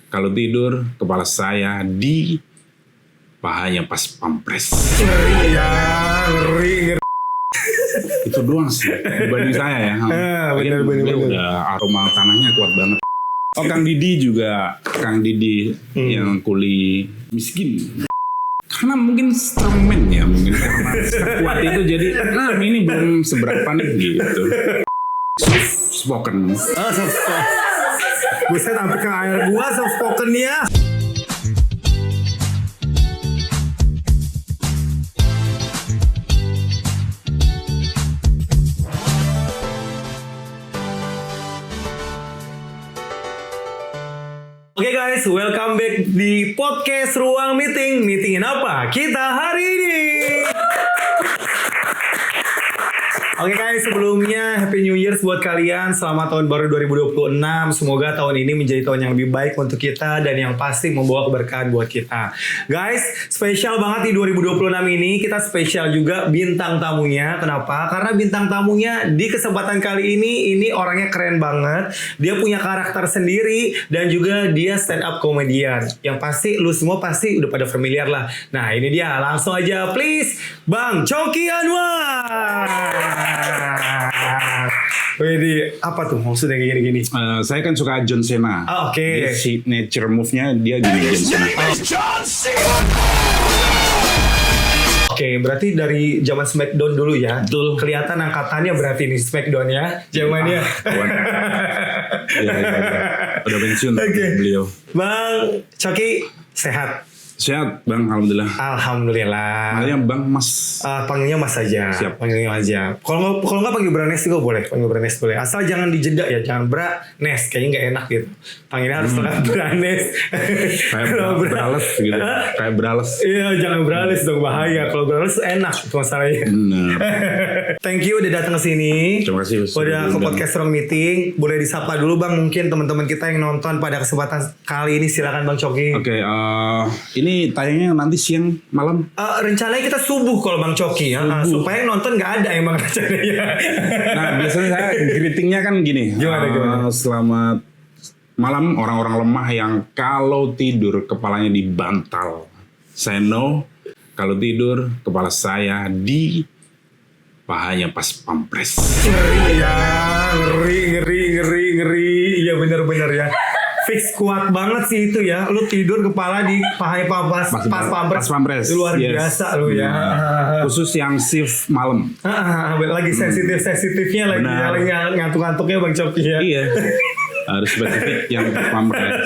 Kalau tidur, kepala saya di pahanya pas pampres. Ngeri ya, ngeri. Itu doang sih dibanding saya ya. Bener. Udah aroma tanahnya kuat banget. Oh, Kang Didi juga. Kang Didi yang kuli miskin. Karena mungkin strongman ya. Mungkin karena sekuat itu jadi, ini belum seberapa nih gitu. Soft spoken. Soft spoken. Buset sampai ke air gua soft spoken ya. Oke guys, welcome back di podcast Ruang Meeting. Meetingin apa kita hari ini? Oke guys, sebelumnya Happy New Year buat kalian. Selamat tahun baru 2026. Semoga tahun ini menjadi tahun yang lebih baik untuk kita dan yang pasti membawa keberkahan buat kita. Guys, spesial banget di 2026 ini. Kita spesial juga bintang tamunya. Kenapa? Karena bintang tamunya di kesempatan kali ini orangnya keren banget. Dia punya karakter sendiri dan juga dia stand up comedian. Yang pasti lu semua pasti udah pada familiar lah. Nah, ini dia. Langsung aja please, Bang Choky Anwar. Wih, apa tuh maksudnya kayak gini-gini? Saya kan suka John Cena. Oke. Signature move-nya dia gini John Cena. Oke, berarti dari zaman Smackdown dulu ya. Betul. Kelihatan angkatannya berarti nih Smackdown ya. Zamannya. Ya. Udah pensiun beliau. Bang Choky sehat? Sehat Bang, Alhamdulillah. Alhamdulillah. Makanya Bang Mas. Panggilnya Mas aja. Siap. Panggilnya aja. Kalau nggak panggil Bra Nes juga boleh. Panggil Bra Nes boleh. Asal jangan dijeda ya. Jangan Bra Nes. Kayaknya nggak enak gitu. Panggilnya harus Bra Nes. Kayak berales gitu. Kayak berales. Iya, jangan berales dong, bahaya. Kalau berales enak itu masalahnya. Benar. Thank you udah datang ke sini. Terima kasih. Udah ke podcast Ruang Meeting. Boleh disapa dulu Bang, mungkin teman-teman kita yang nonton pada kesempatan kali ini. Silakan Bang Choky. Oke, ini tayangnya nanti siang malam. Rencananya kita subuh kalau Bang Choky ya. Supaya yang nonton nggak ada emang rencananya. Nah, biasanya saya greetingnya kan gini. Gimana? Selamat malam orang-orang lemah yang kalau tidur kepalanya di bantal. Saya know kalau tidur kepala saya di pahanya pas pampres. Ngeri ya, ngeri. Iya benar ya. Fix kuat banget sih itu ya. Lu tidur kepala di pahanya pas pampres. Luar biasa lu ya. Khusus yang shift malam. Lagi sensitifnya lagi ngantuk-ngantuknya Bang Choky ya. Iya. Harus spesifik yang pampres.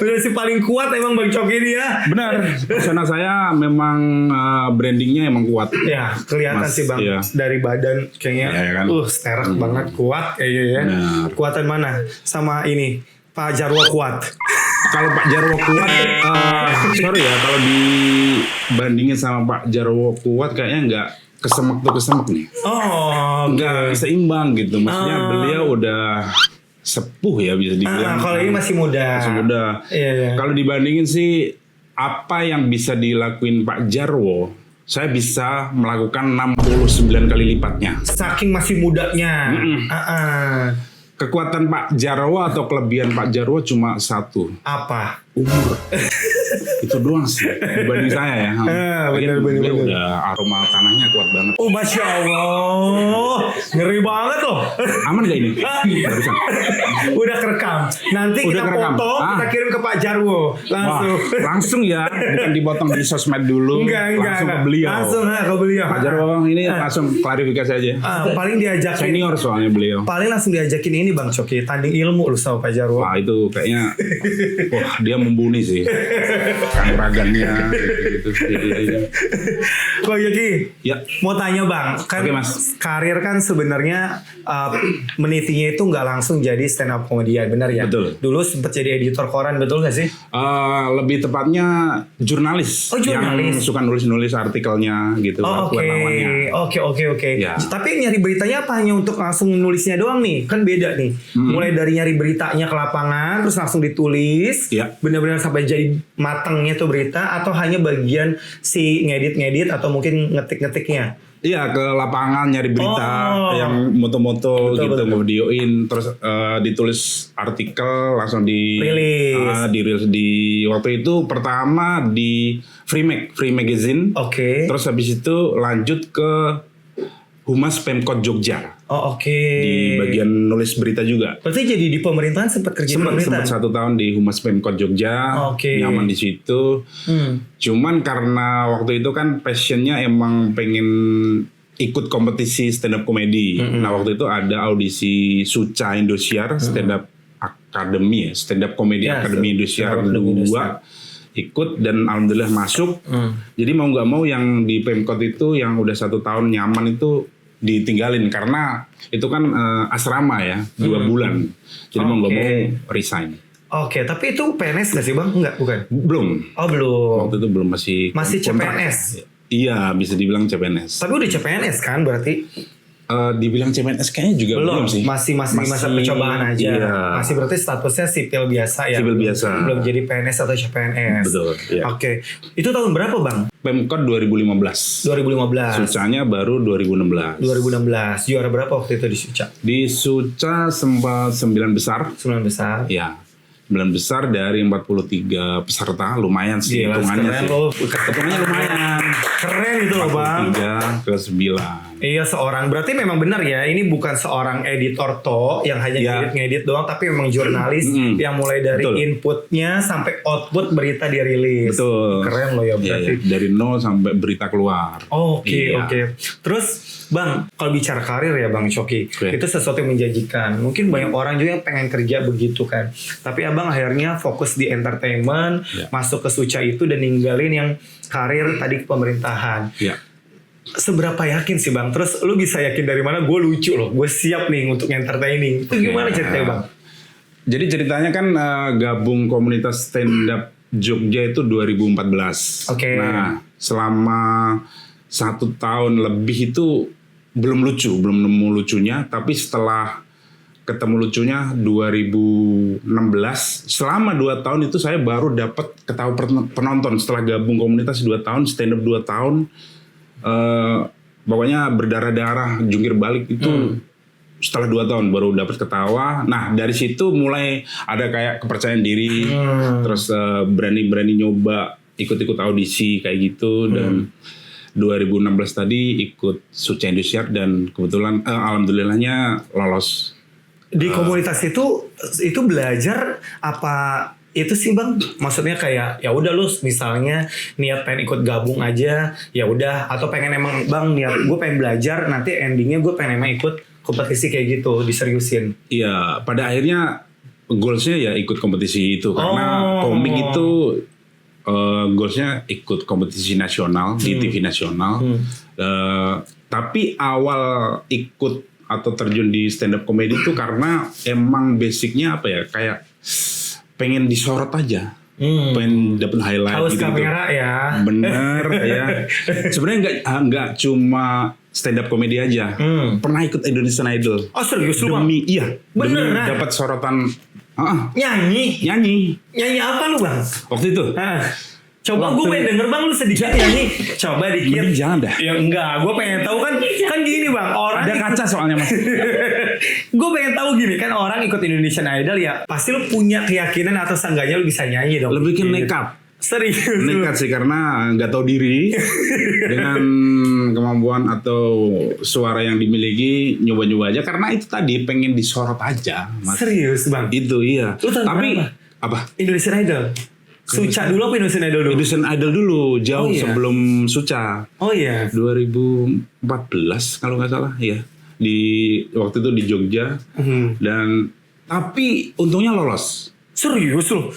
Udah sih paling kuat emang Bang Choky ini ya. Benar. Persona saya memang brandingnya emang kuat. Ya, kelihatan sih Bang. Iya. Dari badan kayaknya kan? sterak banget, kuat kayaknya ya. Benar. Kuatan mana? Sama ini Pak Jarwo kuat. Kalau Pak Jarwo kuat, sorry ya, kalau dibandingin sama Pak Jarwo kuat kayaknya nggak kesemek nih. Oh, Nggak seimbang gitu. Maksudnya beliau udah sepuh ya bisa dibilang. Kalau ini masih muda. Iya. Kalau dibandingin sih apa yang bisa dilakuin Pak Jarwo, saya bisa melakukan 69 kali lipatnya. Saking masih mudanya. Kekuatan Pak Jarwo atau kelebihan Pak Jarwo cuma satu. Apa? Umur. Itu doang sih dibanding saya ya. Bener. Udah aroma tanahnya kuat banget. Oh, Masya Allah. Ngeri banget loh. Aman gak ini? Barusan. Udah kerekam. Nanti Udah kita kerekam. foto, kita kirim ke Pak Jarwo. Langsung. Wah, langsung ya. Bukan dipotong di sosmed dulu. Enggak. Langsung ke beliau. Langsung ke beliau. Pak Jarwo ini langsung klarifikasi aja. Paling diajakin. Senior soalnya beliau. Paling langsung diajakin ini Bang Choky. Tanding ilmu lu sama Pak Jarwo. Wah itu kayaknya. Wah dia mumpuni sih. Kanuragannya gitu. Bang Choky, Ya. mau tanya Bang, kan Oke, Mas. karir kan sebenarnya menitinya itu nggak langsung jadi stand up comedian, benar ya? Betul. Dulu sempat jadi editor koran, betul nggak sih? Lebih tepatnya jurnalis. Oh, jurnalis. Yang suka nulis oartikelnya gitu. Oke. Ya. Tapi nyari beritanya apa hanya untuk langsung nulisnya doang nih? Kan beda nih. Mulai dari nyari beritanya ke lapangan, terus langsung ditulis. Ya. Benar-benar sampai jadi matangnya tuh berita, atau hanya bagian si ngedit atau mungkin ngetik-ngetiknya? Iya, ke lapangan nyari berita yang moto-moto Betul, gitu, betul. ngevideoin, terus ditulis artikel langsung Rilis. dirilis di waktu itu pertama di Free Magazine. Oke. Terus habis itu lanjut ke Humas Pemkot Jogja Oh oke. di bagian nulis berita juga. Berarti jadi di pemerintahan sempat kerja di Sempat pemerintahan? 1 tahun di Humas Pemkot Jogja, Oke. nyaman di situ. Cuman karena waktu itu kan passionnya emang pengen ikut kompetisi stand up comedy. Nah waktu itu ada audisi Suca Indosiar Stand Up Academy ya, Stand Up Comedy Ya, Academy Indosiar Stand Up Academy 2. Ikut dan alhamdulillah masuk. Jadi mau nggak mau yang di Pemkot itu yang udah 1 tahun nyaman itu ditinggalin karena itu kan asrama ya 2 bulan. Jadi mau nggak Oke. mau resign. Oke, tapi itu PNS nggak sih bang? Enggak, bukan? Belum. Oh belum. Waktu itu belum masih kontrak. CPNS? Iya, bisa dibilang CPNS. Tapi udah CPNS kan berarti? Dibilang CPNS kayaknya juga belum sih. Masih masa percobaan aja. Iya. Masih berarti statusnya sipil biasa ya. Sipil biasa. Belum jadi PNS atau CPNS. Betul, iya. Oke. Itu tahun berapa bang? Pemkot 2015. 2015. Sucanya baru 2016. 2016. Juara berapa waktu itu di Suca? Di Suca sempat 9 besar. 9 besar. Ya. 9 besar dari 43 peserta. Lumayan sih Gila, hitungannya keren sih. loh. Hitungannya lumayan. Keren itu loh bang. 43 ke 9. Iya seorang, berarti memang benar ya, ini bukan seorang editor yang hanya Ya. ngedit doang, tapi memang jurnalis yang mulai dari Betul. inputnya sampai output berita dia rilis. Betul. Keren loh ya Iya, berarti. iya. Dari nol sampai berita keluar. Oke, Iya. oke. Terus bang, kalau bicara karir ya bang Coki, Oke. itu sesuatu yang menjanjikan. Mungkin banyak orang juga yang pengen kerja begitu kan. Tapi abang akhirnya fokus di entertainment, Ya. masuk ke Suca itu dan ninggalin yang karir tadi ke pemerintahan. Ya. Seberapa yakin sih bang? Terus lu bisa yakin dari mana? Gue lucu loh, gue siap nih untuk entertaining. Itu gimana ceritanya bang? Jadi ceritanya kan gabung komunitas stand up Jogja itu 2014. Oke. Nah, selama 1 tahun lebih itu belum nemu lucunya. Tapi setelah ketemu lucunya 2016, selama 2 tahun itu saya baru dapat ketahui penonton. Setelah gabung komunitas 2 tahun, stand up 2 tahun, pokoknya berdarah-darah jungkir balik itu. Setelah 2 tahun baru dapat ketawa. Nah dari situ mulai ada kayak kepercayaan diri, terus berani-berani nyoba ikut-ikut audisi kayak gitu. Dan 2016 tadi ikut Suca Indosiar dan kebetulan alhamdulillahnya lolos. Di komunitas itu belajar apa itu sih bang? Maksudnya kayak ya udah lu misalnya niat pengen ikut gabung aja, ya udah, atau pengen emang bang niat gue pengen belajar, nanti endingnya gue pengen emang ikut kompetisi kayak gitu, diseriusin. Iya, pada akhirnya goalsnya ya ikut kompetisi itu karena komik itu goalsnya ikut kompetisi nasional di TV nasional. Tapi awal ikut atau terjun di stand up comedy itu karena emang basicnya apa ya, kayak pengen disorot aja, pengen dapet highlight. Haus gitu. kamera ya. Bener ya. Sebenarnya nggak cuma stand up comedy aja. Pernah ikut Indonesian Idol. Oh serius lu bang? Iya. Beneran? Demi dapat sorotan Nyanyi? nyanyi Nyanyi apa lu bang? waktu itu. Coba gue pengen denger bang lu sedikit nyanyi. Coba dikit. Mending jangan dah. Ya enggak, gue pengen tahu kan gini bang, orang Ada kaca soalnya mas. gue pengen tahu gini kan, orang ikut Indonesian Idol ya pasti lu punya keyakinan atau seenggaknya lu bisa nyanyi dong. Lebih ke Gitu. nekat. Serius. Nekat sih karena nggak tahu diri dengan kemampuan atau suara yang dimiliki, nyoba-nyoba aja karena itu tadi pengen disorot aja mas. Serius bang. Itu iya. Lu tahun Tapi berapa? apa? Indonesian Idol. Suca dulu apa Indonesian Idol dulu? Indonesian Idol dulu jauh Oh, iya. sebelum Suca. Oh iya. 2014 kalau nggak salah ya, di waktu itu di Jogja. Dan tapi untungnya lolos Serius lu?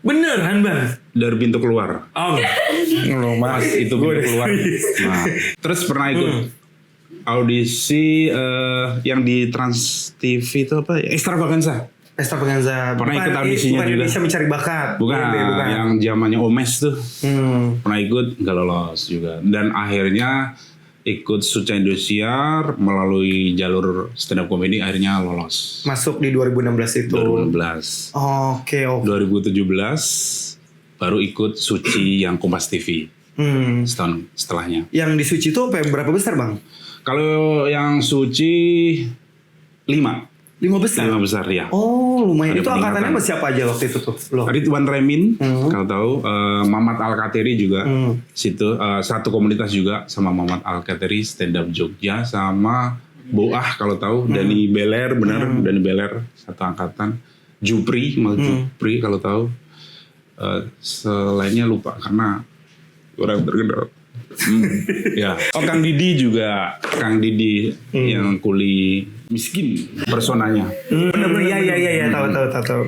Beneran bang? dari pintu keluar. Oh lo mas Itu pintu keluar. Nah, terus pernah ikut audisi yang di Trans TV itu apa ya? Extravaganza. Extravaganza. Pernah ikut audisinya bukan juga. Indonesia Mencari Bakat. Bukan, yang zamannya Omes tuh. Pernah ikut, nggak lolos juga. Dan akhirnya ikut Suca Indosiar melalui jalur stand up comedy, akhirnya lolos. Masuk di 2016 itu. 2016. Oke. 2017 baru ikut Suci yang Kompas TV. setahun setelahnya. Yang di Suci itu sampai berapa besar bang? Kalau yang Suci 5 besar? 5 besar ya. Oh lumayan. Ada Itu angkatannya peningkatan. sama siapa aja waktu itu tuh? Lo? Ridwan Remin, kalau tahu, Mamat Al-Kateri juga, situ satu komunitas juga sama Mamat Al-Kateri, stand up Jogja, sama Boah kalau tahu, Dani Beler, benar, Dani Beler satu angkatan, Jupri kalau tahu, selainnya lupa karena orang terkenal. Ya, Kang Didi juga, Kang Didi yang kuli miskin personanya. Iya, tahu.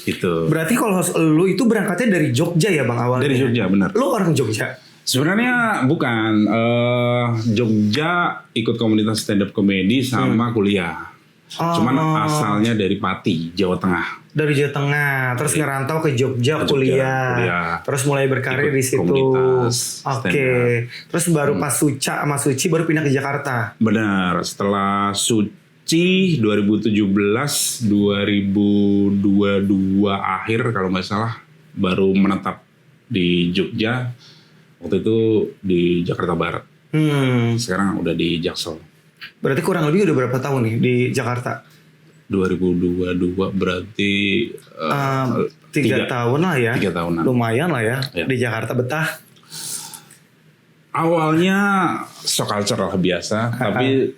Itu. Berarti kalau lu itu berangkatnya dari Jogja ya bang awalnya? Dari Jogja, benar. Lu orang Jogja? Sebenarnya bukan. Jogja ikut komunitas stand up comedy sama kuliah. Cuman asalnya dari Pati, Jawa Tengah. Dari Jawa Tengah, terus ngerantau ke Jogja kuliah. Terus mulai berkarir Ikut di situ. komunitas Oke. Terus baru pas sama Suci baru pindah ke Jakarta. Benar, setelah Suci 2017, 2022 akhir kalau nggak salah baru menetap di Jogja. Waktu itu di Jakarta Barat. Sekarang udah di Jaksel. Berarti kurang lebih udah berapa tahun nih di Jakarta? 2022 berarti 3 tahun lah ya. 3 tahunan. Lumayan lah ya, Ya. di Jakarta betah. Awalnya sok culture lah biasa, tapi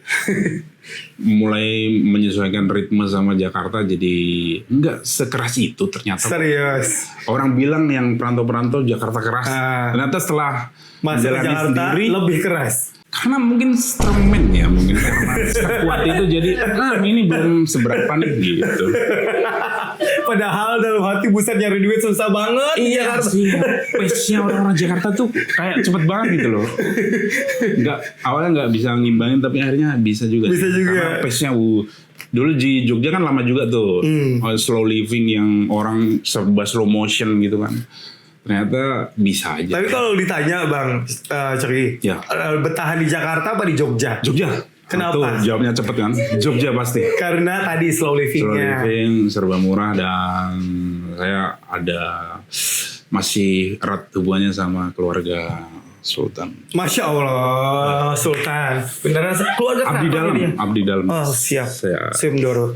mulai menyesuaikan ritme sama Jakarta jadi nggak sekeras itu ternyata. Serius. Orang bilang yang perantau-perantau Jakarta keras. Ternyata setelah Masuk ke menjalani Jakarta sendiri, lebih keras. karena mungkin strongman ya, mungkin karena sekuat itu jadi ini belum seberapa nih gitu. Padahal dalam hati buset nyari duit susah banget di Iya Jakarta. sih, pace-nya orang-orang Jakarta tuh kayak cepet banget gitu loh. Awalnya nggak bisa ngimbangin tapi akhirnya bisa juga. Bisa juga. Karena pace-nya dulu di Jogja kan lama juga tuh, slow living yang orang serba slow motion gitu kan. Ternyata bisa aja. Tapi kalau ditanya Bang Coki, Ya. Bertahan di Jakarta apa di Jogja? Jogja. Kenapa? Tuh, jawabnya cepet kan? Jogja pasti. Karena tadi slow Slow livingnya. living, serba murah, dan saya masih erat hubungannya sama keluarga Sultan. Masya Allah, Sultan. Beneran keluarga Abdi kenapa dalam, dia? abdi dalam. Oh siap, Saya- siap Doro.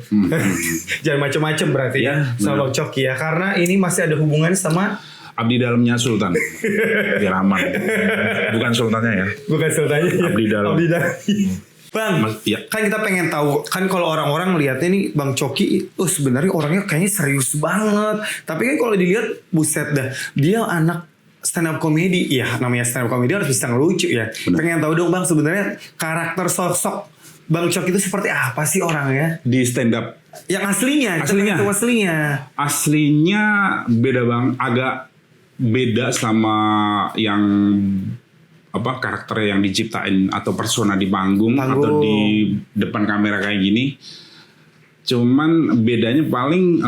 Jangan macam-macam berarti ya, Ya, sama Bang Coki ya. Karena ini masih ada hubungan sama Abdi dalamnya Sultan. Biar aman. Bukan sultannya ya. bukan Sultannya. ya. Abdi dalam. Abdi dalam. Bang, Ya. kan kita pengen tahu kan kalau orang-orang ngelihatnya nih Bang Coki, sebenarnya orangnya kayaknya serius banget. Tapi kan kalau dilihat buset dah, dia anak stand up comedy. Ya namanya stand up comedy harus bisa ngelucu ya. Benar. Pengen tahu dong Bang sebenarnya karakter sosok Bang Coki itu seperti apa sih orangnya? Di stand up. Yang aslinya, Aslinya. itu aslinya. Aslinya beda bang, agak beda sama yang karakter yang diciptain atau persona di panggung atau di depan kamera kayak gini. Cuman bedanya paling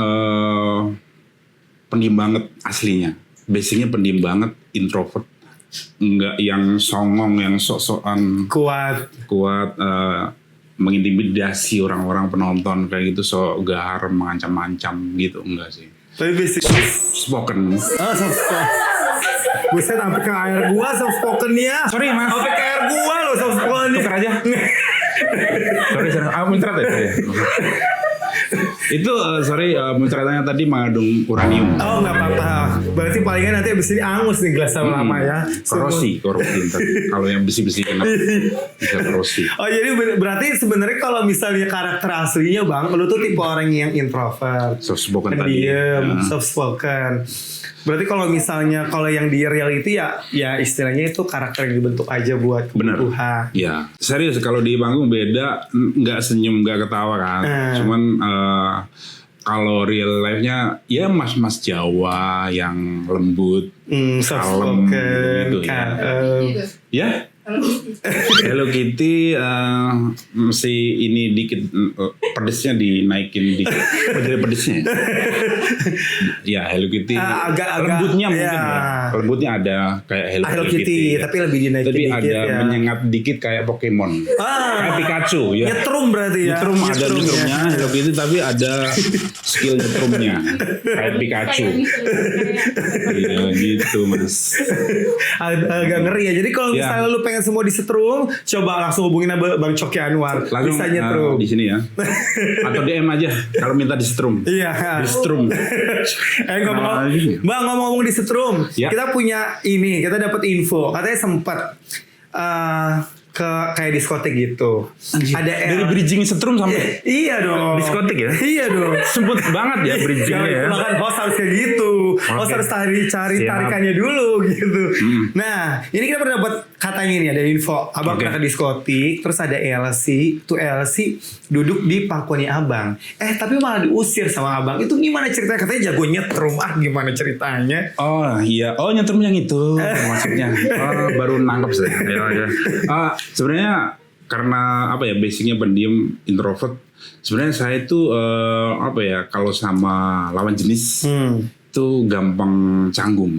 pendiam banget aslinya. Basicnya pendiam banget, introvert. Enggak yang songong, yang sok-sokan Kuat. mengintimidasi orang-orang penonton kayak gitu, so gahar mengancam-ancam gitu, enggak sih. Tapi basic. Spoken. Soft spoken. Buset sampai ke air gua soft spokennya. Sorry mas. Sampai ke air gua loh soft spokennya. Tuker aja. Sorry, muncrat ya. Itu muncratannya tadi mengandung uranium. Oh nggak apa-apa. Berarti palingan nanti abis ini angus nih gelas lama ya. Korosi ntar. Kalau yang besi-besi kena bisa korosi. Oh jadi berarti sebenarnya kalau misalnya karakter aslinya Bang, lu tuh tipe orang yang introvert, Soft spoken tadi. pendiam, Ya. soft spoken. Berarti kalau misalnya kalau yang di reality ya istilahnya itu karakter yang dibentuk aja buat Bener. kebutuhan. Ya, serius kalau di panggung beda, nggak senyum, nggak ketawa kan. Cuman kalau real life-nya ya mas-mas Jawa yang lembut, Soft kalem spoken, gitu ya. Ya, Hello Kitty mesti ini dikit pedesnya dinaikin dikit. Apa jadi pedesnya? Ya Hello Kitty agak-agak, lembutnya mungkin ya. ya. Lembutnya ada kayak Hello Kitty, ya. tapi lebih dinaikin Tapi dikit ada ya. menyengat dikit kayak Pokemon. Kayak Pikachu ya. Nyetrum berarti ya. Nyetrum ada nyetrumnya ya. Hello Kitty, tapi ada skill nyetrumnya kayak Pikachu. Iya gitu mas. Agak ngeri ya. Jadi kalau Ya. misalnya lu pengen semua disetrum, coba langsung hubungin Bang Coki Anwar. Langsung Bisa nyetrum. di sini ya. Atau DM aja kalau minta disetrum. Iya. Disetrum. Bang ngomong-ngomong di setrum, Ya. kita punya ini, kita dapat info, katanya sempat ke kayak diskotik gitu. Ada Dari bridging setrum sampai Iya dong. diskotik ya. Iya dong. Sempet banget ya bridgingnya ya. Kan host harus kayak gitu. Host harus cari Siap. tarikannya dulu gitu. Nah, ini kita pernah dapat katanya nih ada info. Abang Oke. pernah ke diskotik, terus ada LC, tuh LC duduk di pangkuannya abang. Tapi malah diusir sama abang. Itu gimana ceritanya? Katanya jago nyetrum. Gimana ceritanya? Oh iya, nyetrum yang itu maksudnya. Baru nangkep saya. Ya. Sebenarnya karena apa ya, basicnya pendiam, introvert. Sebenarnya saya itu apa ya, kalau sama lawan jenis itu gampang canggung,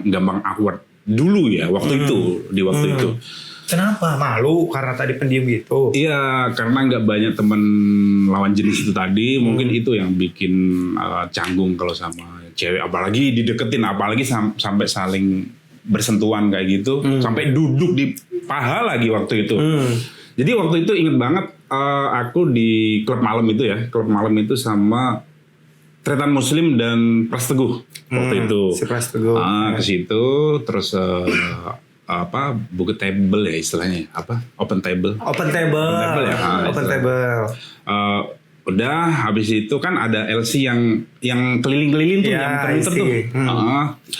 gampang awkward dulu ya waktu itu, di waktu itu. Kenapa? Malu karena tadi pendiam gitu. Iya, karena nggak banyak teman lawan jenis itu tadi, mungkin itu yang bikin canggung kalau sama cewek, apalagi dideketin, apalagi sampai saling bersentuhan kayak gitu, sampai duduk di paha lagi waktu itu. Jadi waktu itu inget banget, aku di klub malam itu ya, klub malam itu sama Tretan Muslim dan Pras Teguh waktu itu. Si Pras Teguh. Ke situ, terus buku table ya istilahnya, open table. Open table ya. Open table. Udah habis itu kan ada LC yang keliling-keliling tuh, Ya, yang muter-muter tuh.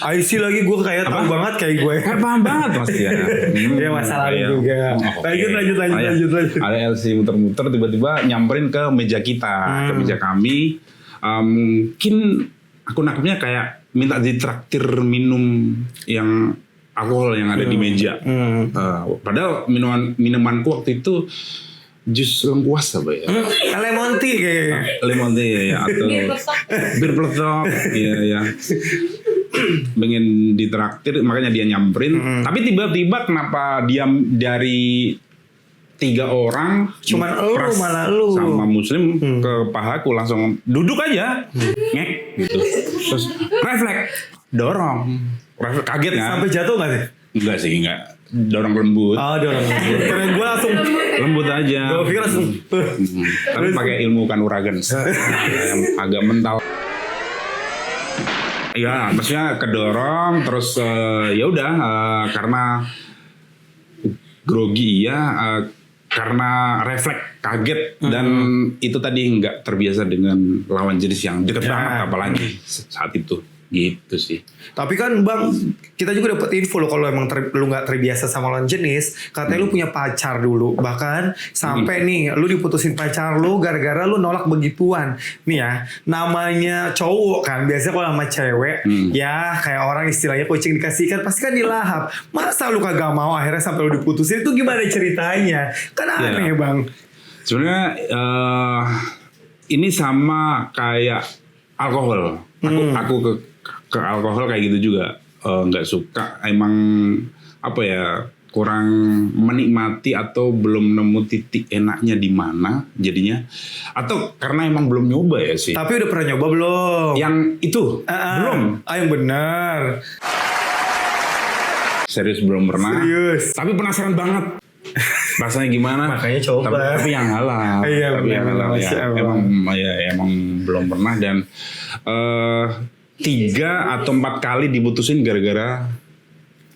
IC lagi gue kayak tahu banget kayak gue. Paham banget mas ya. Ya masalah juga. Lanjut. Ada LC muter-muter, tiba-tiba nyamperin ke meja kita, ke meja kami. Mungkin aku nangkepnya kayak minta ditraktir minum yang alkohol yang ada di meja. Padahal minumanku waktu itu jus lengkuas apa ya? Lemon tea kayaknya. Lemon tea ya, atau bir peletok. Iya ya. Pengen ditraktir, makanya dia nyamperin. Tapi tiba-tiba kenapa dia dari 3 orang, Cuman elu, Pras malah elu. sama Muslim ke pahaku, langsung duduk aja, ngek gitu. Terus refleks, dorong, refleks, kaget nggak? Sampai jatuh nggak sih? Enggak sih, enggak. Dorong lembut. Dorong. Karena gue langsung. Lembut aja. Gue pikir langsung. Tapi pakai ilmu kanuragan. Yang agak mental. Ya, maksudnya kedorong, terus ya udah, karena grogi ya, karena refleks, kaget, dan itu tadi nggak terbiasa dengan lawan jenis yang deket banget, apalagi saat itu. Gitu sih. Tapi kan Bang, kita juga dapat info loh kalau emang lu nggak terbiasa sama lawan jenis, katanya lu punya pacar dulu, bahkan sampai nih lu diputusin pacar lu gara-gara lu nolak begituan. Nih ya, namanya cowok kan biasanya kalau sama cewek ya kayak orang istilahnya kucing dikasihkan pasti kan dilahap. Masa lu kagak mau akhirnya sampai lu diputusin, itu gimana ceritanya? Kan aneh Bang. Sebenarnya ini sama kayak alkohol. Aku ke alkohol kayak gitu juga, nggak suka, emang apa ya, kurang menikmati atau belum nemu titik enaknya di mana jadinya, atau karena emang belum nyoba ya sih. Tapi udah pernah nyoba belum? Yang itu belum. Yang benar. Serius belum pernah. Serius. Tapi penasaran banget. Rasanya gimana? Makanya coba. Tapi yang halal. Iya, tapi yang halal ya. Emang belum pernah, dan 3 atau 4 kali diputusin gara-gara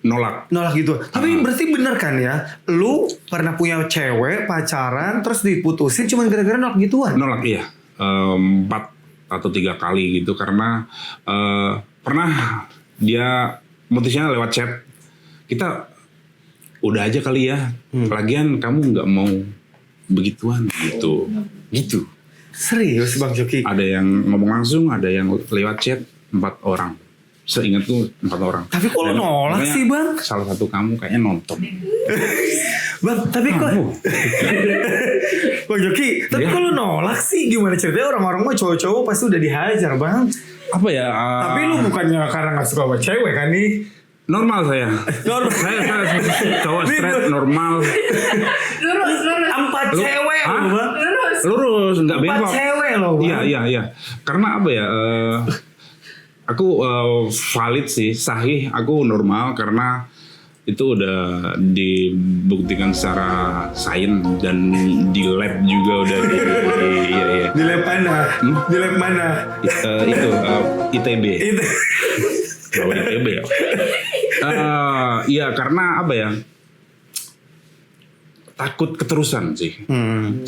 nolak gitu. Tapi berarti bener kan ya, lu pernah punya cewek pacaran terus diputusin cuma gara-gara nolak gituan? Nolak, iya. 4 atau 3 kali gitu, karena pernah dia mutusnya lewat chat. Kita udah aja kali ya, lagian kamu nggak mau begituan gitu. Serius Bang Joki? Ada yang ngomong langsung, ada yang lewat chat. 4 orang. Seingat tuh 4 orang. Tapi kok lo nolak sih Bang? Salah satu kamu kayaknya nonton. Bang, tapi kok Bang Joki, tapi kok lo nolak sih? Gimana ceritanya? Orang-orang mah cowok-cowok pasti udah dihajar Bang. Apa ya? Tapi lu bukannya karena gak suka sama cewek kan nih? Normal saya. saya cowok straight normal. Lurus. 4 cewek loh Bang. Lurus, nggak bengkok. 4 cewek loh Bang. Iya. Karena apa ya? Aku valid sih, sahih. Aku normal karena itu udah dibuktikan secara sains dan di lab juga udah iya. Di lab mana? Di lab mana? Itu ITB. Itu. Bawa ITB ya. Iya karena apa ya? Takut keterusan sih.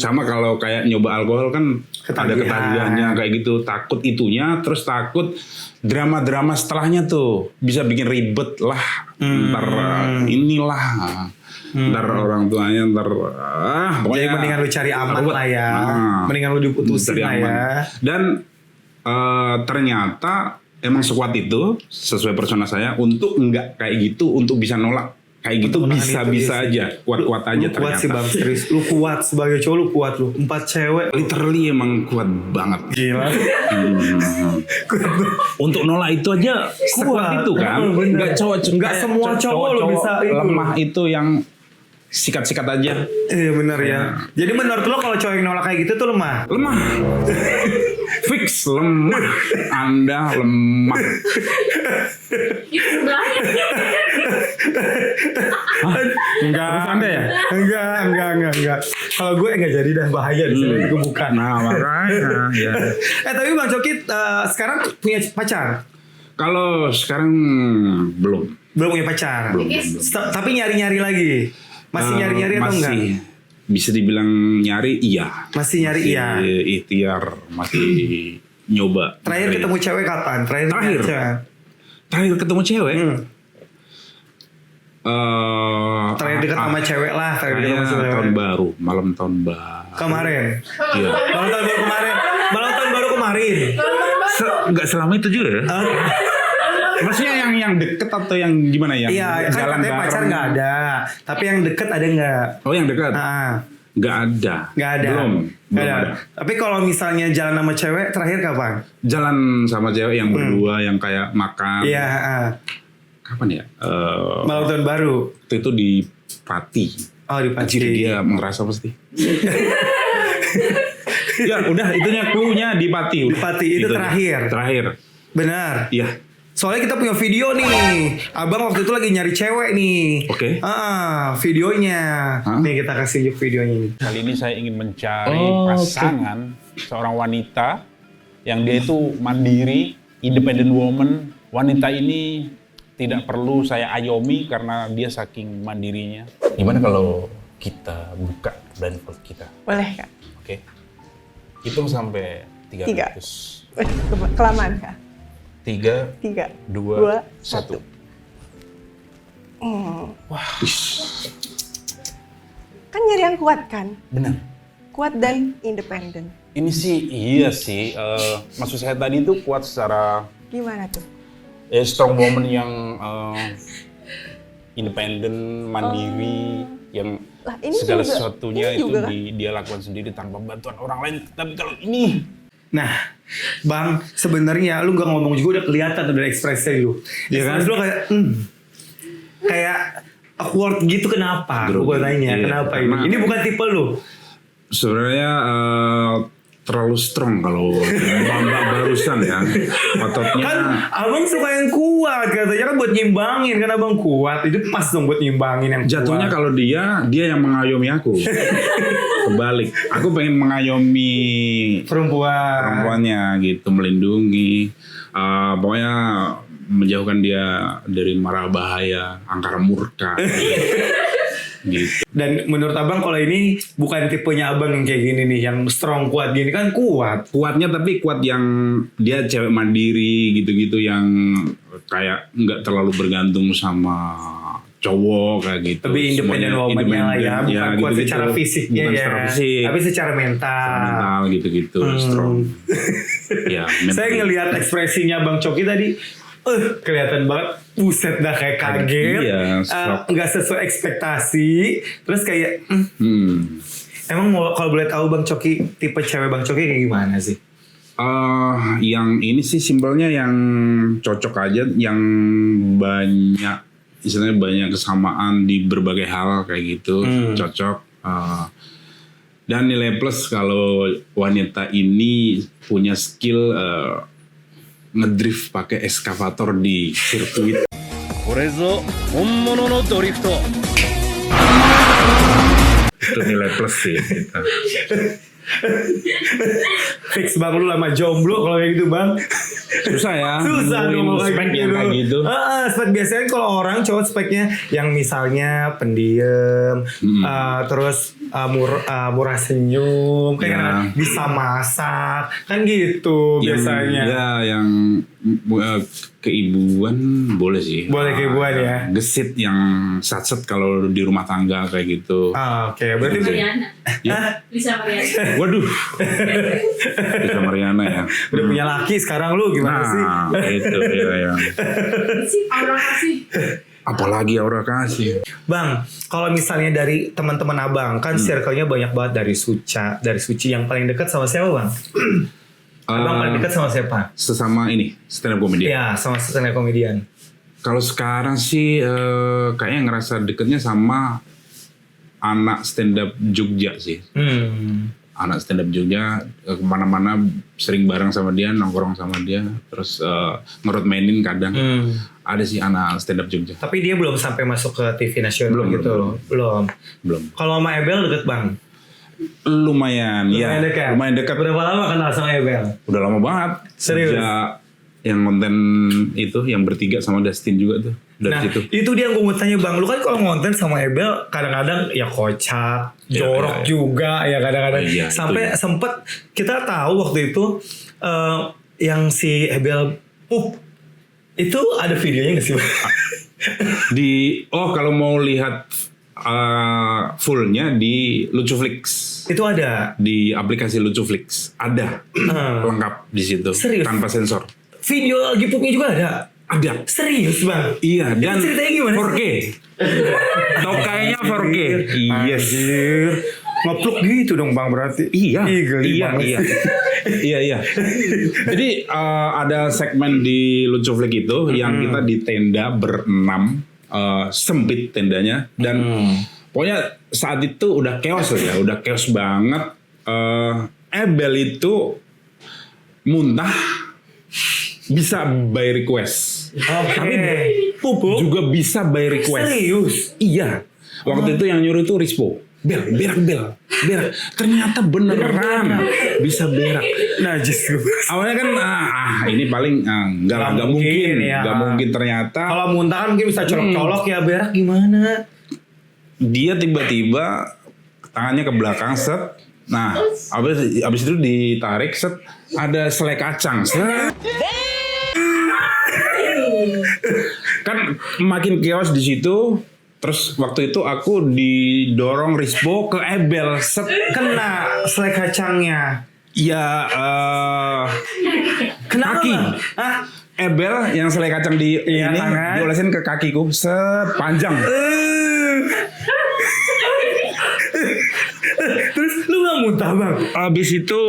Sama kalau kayak nyoba alkohol kan ada ketagihannya kayak gitu. Takut itunya, terus takut drama-drama setelahnya tuh bisa bikin ribet lah. Ntar inilah. Ntar orang tuanya ntar Jadi mendingan lu cari aman lah ya. Mendingan lu diputusin lah ya. Dan ternyata emang sekuat itu sesuai persona saya untuk enggak kayak gitu, untuk bisa nolak kayak gitu bisa aja, kuat-kuat aja ternyata. Kuat sih Bang, serius. Lu kuat sebagai cowok, lu kuat lu. 4 cewek. Literally emang kuat banget. Gila. Untuk nolak itu aja sekuat itu kan. Enggak semua cowok lu bisa itu. Lemah itu yang sikat-sikat aja. Iya benar ya. Jadi menurut lo kalau cowok yang nolak kayak gitu tuh lemah? Lemah. Fix lemah. Anda lemah. Itu sebelahnya. Enggak. Anda ya? Enggak. Kalau gue enggak jadi dah, bahaya di sini bukan. Nah makanya. Ya. Tapi Bang Coki sekarang punya pacar? Kalau sekarang belum. Belum punya pacar. Belum. Tapi nyari-nyari lagi. Masih nyari-nyari atau enggak? Masih. Bisa dibilang nyari iya. Masih nyari iya. Ikhtiar, masih nyoba. Terakhir ketemu cewek kapan? Terakhir ketemu cewek. Terakhir dekat sama cewek lah. Terakhir dekat sama cewek. Tahun baru, malam tahun baru. Kemarin. Iya. Malam tahun baru kemarin. Enggak selama itu juga ya? Maksudnya yang deket atau yang gimana ya? Iya, kan jalan katanya pacar nggak ada. Tapi yang deket ada nggak? Oh yang dekat? Nggak ada. Nggak ada. Belum ada. Tapi kalau misalnya jalan sama cewek terakhir kapan? Jalan sama cewek yang berdua yang kayak makan. Iya. Kapan ya? Malam tahun baru. Itu di Pati. Oh di Pati. Anjir, dia merasa pasti. Ya udah itunya clue-nya di Pati. Di Pati itu terakhir. Terakhir. Benar. Iya. Soalnya kita punya video nih. Abang waktu itu lagi nyari cewek nih. Oke. Videonya. Nih kita kasih videonya nih. Kali ini saya ingin mencari pasangan seorang wanita yang dia itu mandiri, independent woman. Wanita ini tidak perlu saya ayomi karena dia saking mandirinya. Gimana kalau kita buka blindfold kita? Boleh Kak? Oke. Hitung sampai 300. Kelamaan Kak? 3, 2, 1. Wah. Kan nyari yang kuat kan? Benar. Kuat dan independen. Ini sih iya sih. Maksud saya tadi itu kuat secara Gimana tuh? strong woman yang independen, mandiri, yang ini segala juga, sesuatunya ini itu juga. dia lakukan sendiri tanpa bantuan orang lain. Tapi kalau ini, Nah, Bang, sebenarnya lu gak ngomong juga udah kelihatan tuh dari ekspresi lu. Iya kan? Lu kayak awkward gitu kenapa? Gue tanya Iya, kenapa karena- ini? Ini bukan tipe lu. Sebenarnya terlalu strong kalau mbak barusan ya ototnya. Kan abang suka yang kuat katanya kan buat nyimbangin kan abang kuat itu pas dong buat nyimbangin yang Jatuhnya kuat. kalau dia yang mengayomi aku. Kebalik, aku pengen mengayomi perempuannya gitu, melindungi, pokoknya menjauhkan dia dari mara bahaya, angkara murka. Gitu. Dan menurut abang kalau ini bukan tipenya abang yang kayak gini nih, yang strong kuat gini kan kuat. Kuatnya tapi kuat yang dia cewek mandiri gitu-gitu yang kayak nggak terlalu bergantung sama cowok kayak gitu. Tapi independen woman-nya lah ya, bukan kuat gitu-gitu. secara fisiknya Bukan ya, secara fisik, tapi secara mental. secara mental gitu-gitu, strong. Ya, Saya ngelihat ekspresinya Bang Coki tadi, kelihatan banget, buset dah kayak kaget, Iya, shock. nggak sesuai ekspektasi, terus kayak, emang kalau boleh tahu Bang Coki, tipe cewek Bang Coki kayak gimana sih? Yang ini sih simpelnya yang cocok aja, yang banyak, istilahnya banyak kesamaan di berbagai hal kayak gitu, cocok. Dan nilai plus kalau wanita ini punya skill ngedrift pakai eskavator di sirkuit. これぞ本物のドリフト Itu nilai plus sih kita. Fix bang, lu lama jomblo kalau kayak gitu bang. Susah ya. Susah nemuin dong spek yang kayak gitu. Spek biasanya kalau orang cowok speknya yang misalnya pendiam, terus murah senyum, kayak Ya. bisa masak, kan gitu biasanya. Ya, yang keibuan boleh sih. Boleh keibuan ya. Gesit yang satset kalau di rumah tangga kayak gitu. Oke, berarti Mariana. Ya. Lisa Mariana. Waduh. Bisa Mariana ya. udah punya laki sekarang lu gimana sih? Nah, itu ya. Si Aura kasih. Apalagi aura kasih. Bang, kalau misalnya dari teman-teman abang kan circle-nya banyak banget dari Suci yang paling dekat sama siapa bang? Abang paling dekat sama siapa? Sesama ini stand up comedy. Ya, sama stand up comedian. Kalau sekarang sih kayaknya ngerasa deketnya sama anak stand up Jogja sih. Anak stand up Jogja kemana-mana sering bareng sama dia, nongkrong sama dia, terus ngerot mainin kadang. Ada sih anak stand up Jogja. Tapi dia belum sampai masuk ke TV nasional Belum, gitu. Belum. Kalau sama Ebel deket bang? Lumayan ya. Dekat. Lumayan dekat. Berapa lama kenal sama Ebel? Udah lama banget. Serius? Sejak yang konten itu yang bertiga sama Dustin juga tuh dari Nah situ. itu dia yang gue mau tanya bang. Lu kan kalau ngonten sama Ebel kadang-kadang ya kocak, jorok juga ya kadang-kadang. Iya, Sampai itu ya. sempet kita tahu waktu itu yang si Ebel itu ada videonya gak sih bang? Kalau mau lihat fullnya di Lucuflix. Itu ada. Di aplikasi Lucuflix ada lengkap di situ. Serius? Tanpa sensor. Video lagi pupnya juga ada. Ada. Serius bang? Iya, dan Itu ceritanya gimana? 4K. Tokainya 4K. Yes. Anjir. Ngepluk gitu dong bang berarti. Iya. Geli Iya, banget iya. sih. Iya. Jadi ada segmen di Lucuflix itu yang kita di tenda berenam, sempit tendanya dan pokoknya saat itu udah chaos lah ya, udah chaos banget. Ebel itu muntah bisa by request. Tapi pup juga bisa by request. Serius? Iya. Waktu itu yang nyuruh itu Rispo. Berak. Ternyata beneran bisa berak. Najis gue. Awalnya kan ini paling nggak mungkin, ya. nggak mungkin ternyata. Kalau muntah kan mungkin bisa colok-colok ya, berak gimana? Dia tiba-tiba tangannya ke belakang set. Nah, abis itu ditarik set, ada selai kacang. Set. Kan makin chaos di situ. Terus waktu itu aku didorong Rispo ke Ebel set. Kena selai kacangnya. Ya Kenapa? kaki. Bang? Hah? Ebel yang selai kacang di Iya, ini tangan. diolesin ke kakiku sepanjang. Terus lu gak muntah bang? Abis itu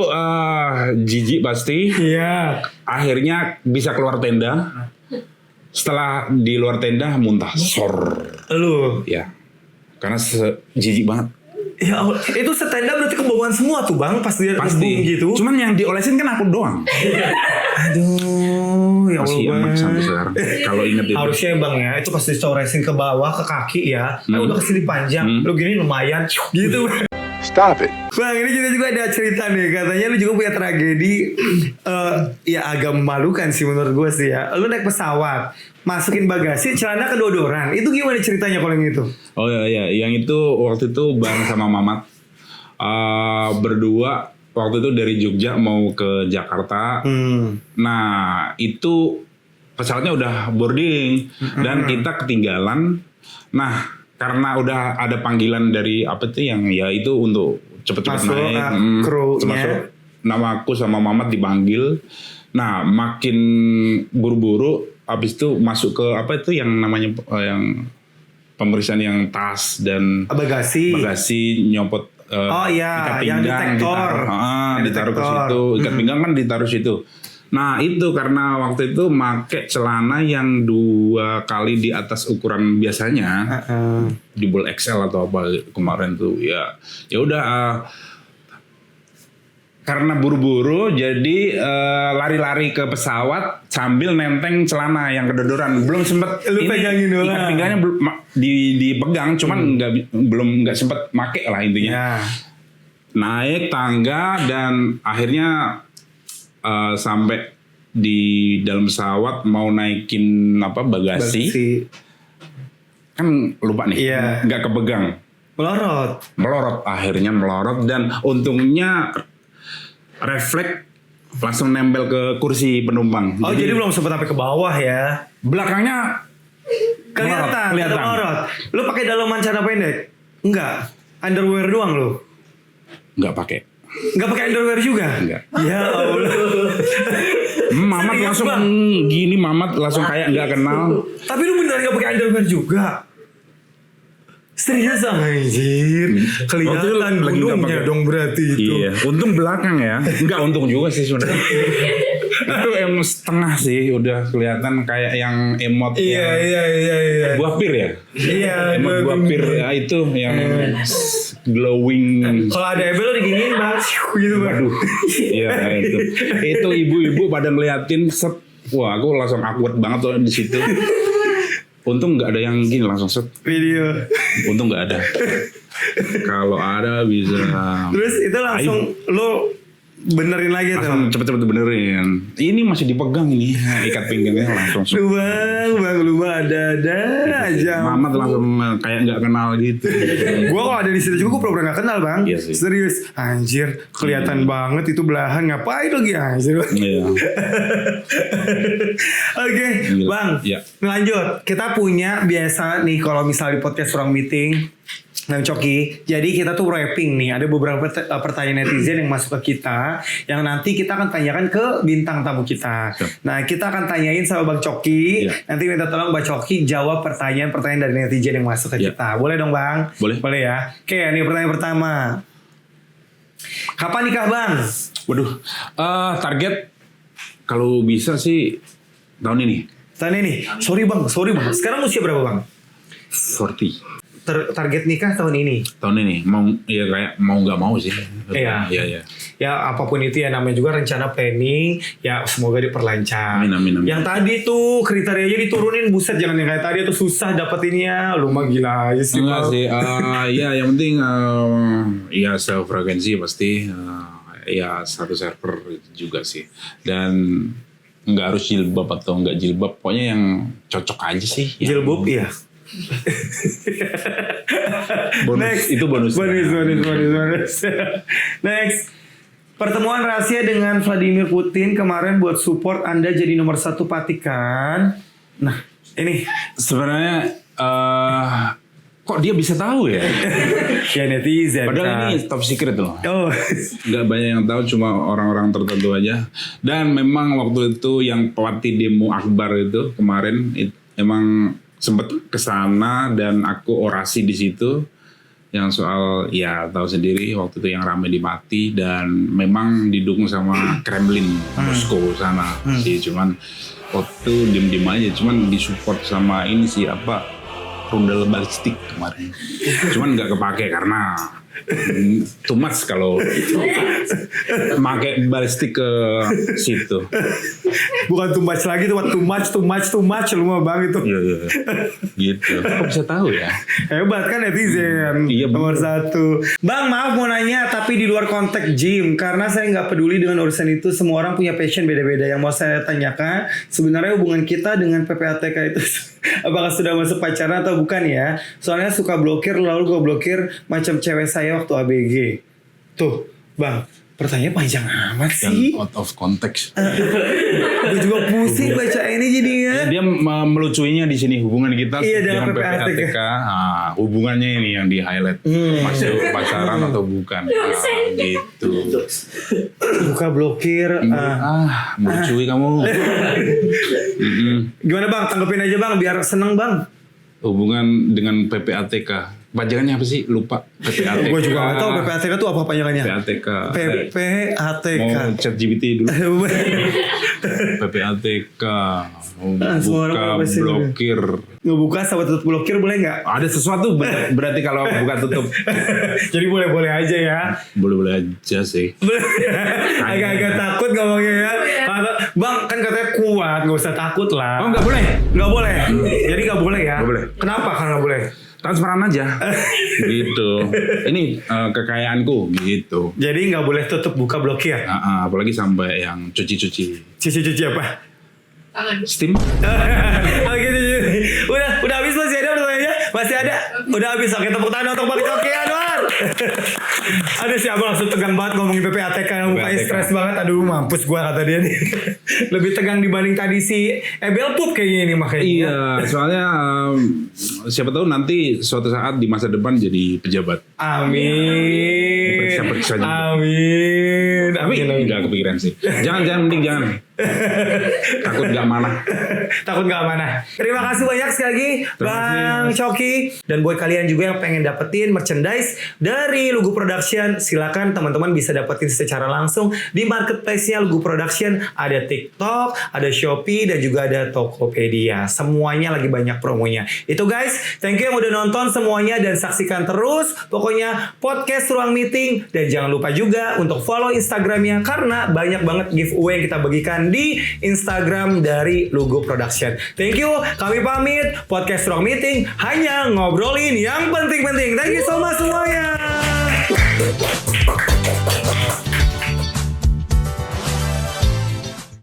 jijik pasti. Iya. Akhirnya bisa keluar tenda. Setelah di luar tenda muntah sor. Lu? Ya. Karena jijik banget. Ya Allah. Itu setenda berarti kebawaan semua tuh bang pas dia Pasti. ngebum gitu. Cuman yang diolesin kan aku doang. Aduh, ya Masih Allah. emak Bang. sampai sekarang. Kalau inget itu. Harusnya bang ya, itu pas dicoresin ke bawah ke kaki ya, kan udah kesini panjang, lu gini lumayan, gitu. Stop it. Bang, ini kita juga ada cerita nih, katanya lu juga punya tragedi, ya agak memalukan sih menurut gue sih ya. Lu naik pesawat, masukin bagasi, celana kedodoran, itu gimana ceritanya kalau yang itu? Oh iya, yang itu waktu itu bareng sama Mamat. Berdua waktu itu dari Jogja mau ke Jakarta. Nah itu pesawatnya udah boarding dan kita ketinggalan. Nah karena udah ada panggilan dari apa tuh yang ya itu untuk cepet-cepet Masuk, naik. krunya. Termasuk nama aku sama Mamat dipanggil. Nah makin buru-buru. Abis itu masuk ke apa itu yang namanya yang pemeriksaan yang tas dan bagasi nyopot Oh iya, yang detektor. Ditaruh ke situ. Ikat pinggang kan ditaruh situ. Nah itu karena waktu itu make celana yang 2 kali di atas ukuran biasanya, double XL atau apa kemarin tuh ya udah karena buru-buru jadi lari-lari ke pesawat sambil nenteng celana yang kedodoran. Belum sempet Lu pegangin doang. ikat pinggangnya dipegang, cuman belum sempet make lah intinya. Ya. Naik tangga dan akhirnya sampai di dalam pesawat mau naikin bagasi. Kan lupa nih, Iya. nggak kepegang. Melorot, akhirnya melorot dan untungnya refleks langsung nempel ke kursi penumpang. Oh jadi belum sempat sampai ke bawah ya? Belakangnya Kelihatan. kelihatan. Melorot. Lu pakai dalaman celana pendek? Enggak. Underwear doang lu? Nggak pakai. Enggak pakai underwear juga? Enggak. Ya Allah. Mamat Serius, langsung Bang? gini, Mamat langsung kayak nggak kenal. Tapi lu beneran gak pakai underwear juga? Serius anjir. Kelihatan Waktu itu lagi nggak gunungnya pakai. dong berarti itu. Iya, untung belakang ya. Enggak untung juga sih sebenarnya. Itu emang setengah sih, udah kelihatan kayak yang emot Iya. buah pir ya. Iya. Emot buah pir ya, itu yang glowing. Kalau ada Ebel diginiin Bang. Gitu Bang. Waduh, iya itu. Itu ibu-ibu pada ngeliatin set. Wah, aku langsung awkward banget tuh di situ. Untung nggak ada yang gini langsung set. Video. Untung nggak ada. Kalau ada bisa. Terus itu langsung lo benerin lagi Langsung tuh. cepet-cepet benerin. Ini masih dipegang ini ikat pinggangnya langsung. Lu bang, lu mah ada aja. Mamat langsung kayak nggak kenal gitu. Gua kalau ada di situ juga gue pura-pura gak kenal bang. Iya sih. Serius, anjir, kelihatan banget itu belahan ngapain lagi anjir. Iya. Oke, Gila. bang, Iya. lanjut. Kita punya biasa nih kalau misalnya di podcast orang meeting. Nah Coki, jadi kita tuh wrapping nih. Ada beberapa pertanyaan netizen yang masuk ke kita, yang nanti kita akan tanyakan ke bintang tamu kita. Nah kita akan tanyain sama Bang Coki. Iya. Nanti minta tolong Bang Coki jawab pertanyaan-pertanyaan dari netizen yang masuk ke Iya. kita. Boleh dong Bang? Boleh. Boleh ya. Oke, ini pertanyaan pertama. Kapan nikah Bang? Waduh, target kalau bisa sih tahun ini. Tahun ini. Sorry Bang. Sekarang usia berapa Bang? 40. Target nikah tahun ini. Tahun ini mau ya kayak mau nggak mau sih. Iya. Iya. Ya apapun itu ya namanya juga rencana planning. Ya semoga diperlancar. Amin. Yang tadi tuh kriterianya diturunin, buset jangan yang kayak tadi tuh susah dapetinnya. Lu mah gila aja sih. Enggak Bang. sih, ya yang penting ya sefrekuensi pasti ya satu server juga sih. Dan nggak harus jilbab atau nggak jilbab, pokoknya yang cocok aja sih. Jilbab iya. Bonus, Next. itu bonus. Bonus. Next. Pertemuan rahasia dengan Vladimir Putin kemarin buat support Anda jadi nomor 1 Vatikan. Nah, ini Sebenarnya kok dia bisa tahu ya? ya netizen. Padahal kan. ini top secret loh. Oh, Nggak banyak yang tahu, cuma orang-orang tertentu aja. Dan memang waktu itu yang pelatih demo Akbar itu kemarin emang sempat kesana dan aku orasi di situ. Yang soal ya tahu sendiri waktu itu yang ramai di Mati dan memang didukung sama Kremlin Moskow sana sih, cuman waktu diem-diem aja, cuman disupport sama ini sih rudal balistik kemarin, cuman nggak kepake karena too much kalau pakai balistik ke situ. bukan too much lagi tuh, too much lu mah Bang itu. Iya. Gitu. Kok bisa tahu ya? Hebat kan netizen. Iya, Nomor 1. Bang maaf mau nanya tapi di luar konteks gym. Karena saya nggak peduli dengan urusan itu. Semua orang punya passion beda-beda. Yang mau saya tanyakan sebenarnya hubungan kita dengan PPATK itu apakah sudah masuk pacaran atau bukan ya? Soalnya suka blokir lalu gue blokir macam cewek saya waktu ABG. Tuh Bang, pertanyaan panjang amat sih. Yang out of context. Gue juga pusing baca ini jadinya. Dia melucuinya di sini hubungan kita Iya, dengan dengan PPATK. PPATK. Hubungannya ini yang di highlight. Masuk pacaran atau bukan? Gitu. Buka blokir. Melucui kamu. Gimana Bang? Tanggepin aja Bang biar seneng Bang. Hubungan dengan PPATK. Panjangannya apa sih? Lupa. PPATK. Gue juga gak tau PPATK itu apa panjangannya. PPATK. PPATK. Mau chat GPT dulu. PPATK, semua orang buka pasti blokir. Ngebuka sama tutup blokir boleh nggak? Ada sesuatu berarti kalau buka tutup. Jadi boleh-boleh aja ya. Boleh-boleh aja sih. Agak-agak takut ngomongnya ya. Bang kan katanya kuat, nggak usah takut lah. Oh nggak boleh. Nggak boleh. Jadi nggak boleh ya? Nggak boleh. Kenapa kan nggak boleh? Transparan aja. Gitu. Ini kekayaanku gitu. Jadi nggak boleh tutup buka blokir. Apalagi sampai yang cuci-cuci. Cuci apa? Tangan. Steam. Oke, udah habis masih ada pertanyaannya? Masih ada? Udah habis. Oke, tepuk tangan untuk Bang Coki Anwar. Ada siapa langsung tegang banget ngomongin PPATK, mukanya stres banget. Aduh, mampus gua kata dia nih. Lebih tegang dibanding tadi si Ebel Pup kayaknya ini makanya. Iya, soalnya siapa tahu nanti suatu saat di masa depan jadi pejabat. Amin. Periksa juga. Amin. Tapi nggak kepikiran sih. Jangan mending jangan. Takut nggak mana. Takut nggak amanah. Terima kasih banyak sekali lagi Bang Coki. Dan buat kalian juga yang pengen dapetin merchandise dari Lugu Production, silakan teman-teman bisa dapetin secara langsung di marketplace-nya Lugu Production. Ada TikTok, ada Shopee, dan juga ada Tokopedia. Semuanya lagi banyak promonya. Itu guys, thank you yang udah nonton semuanya dan saksikan terus. Pokoknya podcast Ruang Meeting. Dan jangan lupa juga untuk follow Instagramnya karena banyak banget giveaway yang kita bagikan di Instagram dari Lugu Production. Thank you, kami pamit. Podcast Ruang Meeting hanya ngobrolin yang penting-penting. Thank you so much semuanya.